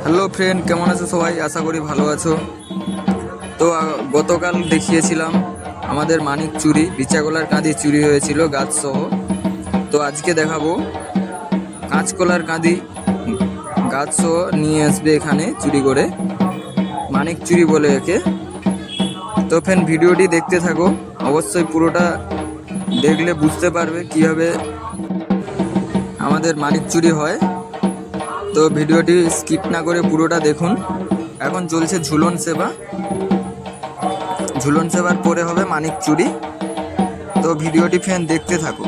Hello friend, কেমন আছো সবাই? আশা করি ভালো আছো। তো গতকাল দেখিয়েছিলাম আমাদের মানিক চুরি, বিচাগোলার কাঁদি চুরি হয়েছিল গাছ সহ। তো আজকে দেখাবো কাঁচকলার কাঁদি গাছ সহ নিয়ে আসবে এখানে চুরি করে, মানিক চুরি বলে একে। তো ফ্রেন্ড, ভিডিওটি দেখতে থাকো, অবশ্যই পুরোটা দেখলে বুঝতে পারবে কীভাবে আমাদের মানিক চুরি হয়। তো ভিডিওটি স্কিপ না করে পুরোটা দেখুন। এখন চলছে ঝুলন সেবা, ঝুলন সেবার পরে হবে মানিক চুরি। তো ভিডিওটি ফ্রেন্ড দেখতে থাকো।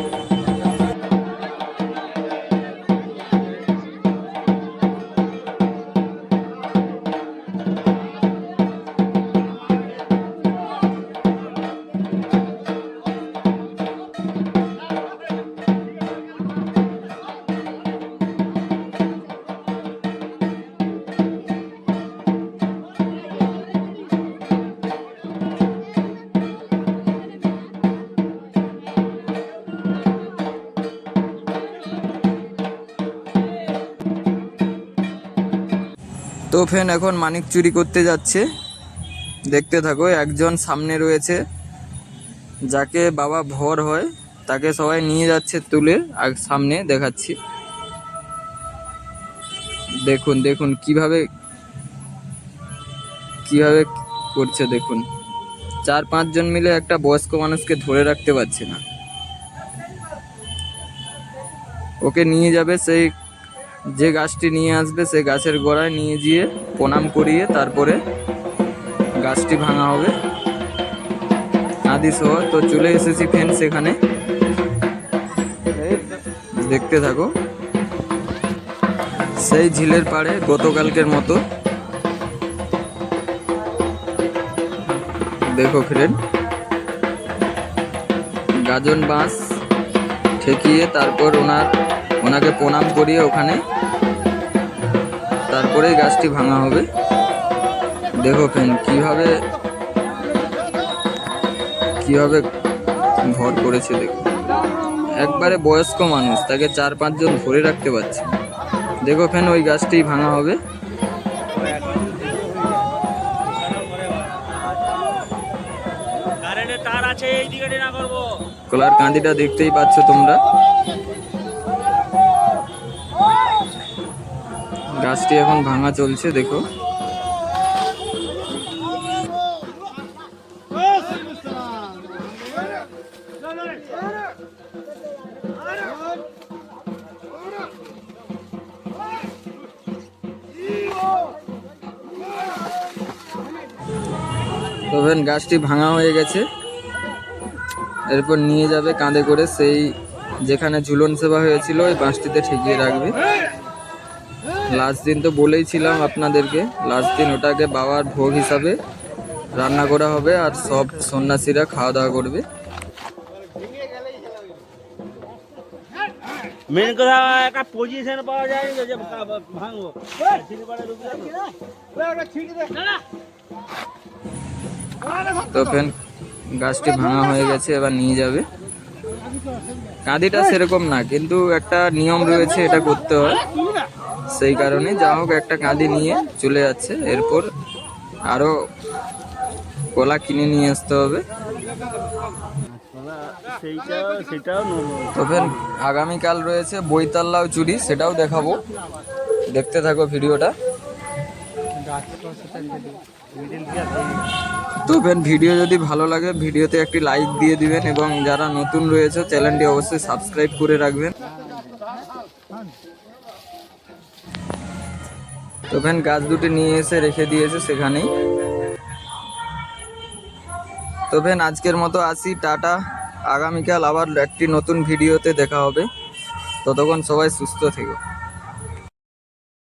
তো ফ্রেন্ড, এখন মানিক চুরি করতে যাচ্ছে, দেখতে থাকো। একজন সামনে রয়েছে, যাকে বাবা ভর হয়, তাকে সবাই নিয়ে যাচ্ছে তুলে। আর সামনে দেখাচ্ছি, দেখুন দেখুন কিভাবে কিভাবে করছে দেখুন। 4-5 জন মিলে একটা বয়স্ক মানুষকে ধরে রাখতে পারছে না। ওকে নিয়ে যাবে, সেই যে গাছটি নিয়ে আসবে সেই গাছের গোড়ায় নিয়ে গিয়ে প্রণাম করিয়ে তারপরে গাছটি ভাঙা হবে আদি সহ। তো চলে এসেছি ফ্রেন্ড সেখানে, দেখতে থাকো। সেই ঝিলের পাড়ে গতকালকের মতো, দেখো ফ্রেন্ড, গাজন বাঁশ ঠেকিয়ে তারপর ওনাকে প্রণাম করিয়ে ওখানে তারপরে গাছটি ভাঙা হবে। দেখো ফ্রেন্ড, কিভাবে ভর করেছে দেখো। একবারে বয়স্ক মানুষ, তাকে 4-5 জন ধরে রাখতে পারছে। দেখো ফ্রেন্ড, ওই গাছটি ভাঙা হবে। কলার কাঁদিটা দেখতেই পাচ্ছ তোমরা। গাছটি এখন ভাঙা চলছে, দেখো। তো ফ্রেন্ড, গাছটি ভাঙা হয়ে গেছে। এরপর নিয়ে যাবে কাঁধে করে, সেই যেখানে ঝুলন সেবা হয়েছিল ওই বাঁশটিতে ঠেকিয়ে রাখবে। লাস্ট দিন তো বলেইছিলাম আপনাদেরকে, লাস্ট দিন ওটাকে বাবার ভোগ হিসাবে রান্না করা হবে, আর সব সন্ন্যাসীরা খাওয়া দাওয়া করবে। মেন কথা একটা পজিশন পাওয়া যায় না যে ভাঙবো। তো ফ্রেন্ড, গাছটি ভাঙা হয়ে গেছে, এবার নিয়ে যাবে। কাঁদিটা সেরকম না, কিন্তু একটা নিয়ম রয়েছে, এটা করতে হয়, সেই কারণে যা হোক একটা কাঁদি নিয়ে চলে যাচ্ছে। এরপর আরো কলা কিনে নিয়ে আসতে হবে। তো ফ্রেন্ড, আগামীকাল রয়েছে বৈতাল্লাও চুরি, সেটাও দেখাবো, দেখতে থাকো ভিডিওটা। তো ফ্রেন্ড, ভিডিও যদি ভালো লাগে ভিডিওতে একটি লাইক দিয়ে দিবেন, এবং যারা নতুন রয়েছে চ্যানেলটি অবশ্যই সাবস্ক্রাইব করে রাখবেন। তো ফ্রেন্ড, গাছ দুটি নিয়ে এসে রেখে দিয়েছে সেখানেই। তো ফ্রেন্ড, আজকের মতো আসি, টাটা। আগামীকাল আবার একটি নতুন ভিডিওতে দেখা হবে। ততক্ষণ সবাই সুস্থ থেকো।